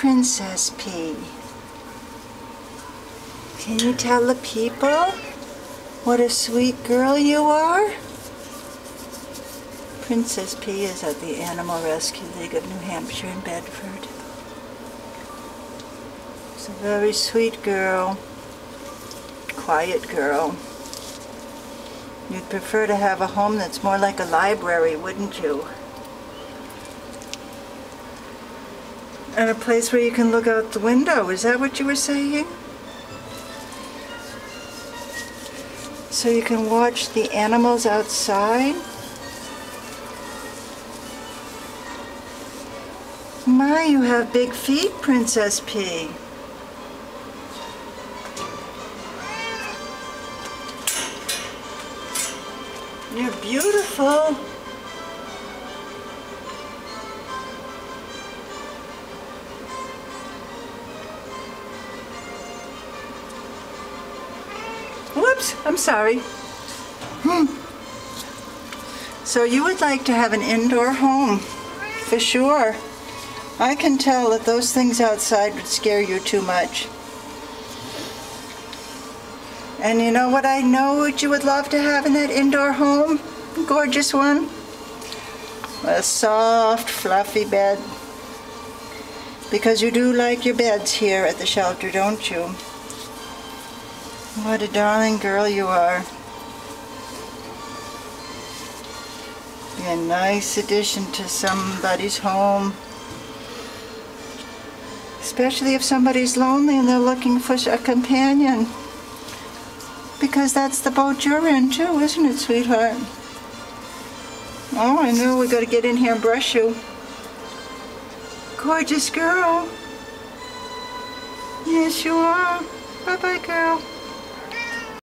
Princess P? Can you tell the people what a sweet girl you are? Princess P is at the Animal Rescue League of New Hampshire in Bedford. She's a very sweet girl, quiet girl. You'd prefer to have a home that's more like a library, wouldn't you? And a place where you can look out the window, is that what you were saying? So you can watch the animals outside? My, you have big feet, Princess P. You're beautiful. Whoops, I'm sorry. So you would like to have an indoor home, for sure. I can tell that those things outside would scare you too much. And you know what I know what you would love to have in that indoor home? Gorgeous one. A soft, fluffy bed. Because you do like your beds here at the shelter, don't you? What a darling girl you are. Be a nice addition to somebody's home. Especially if somebody's lonely and they're looking for a companion. Because that's the boat you're in too, isn't it, sweetheart? Oh, I know, we gotta get in here and brush you. Gorgeous girl. Yes, you are. Bye-bye, girl.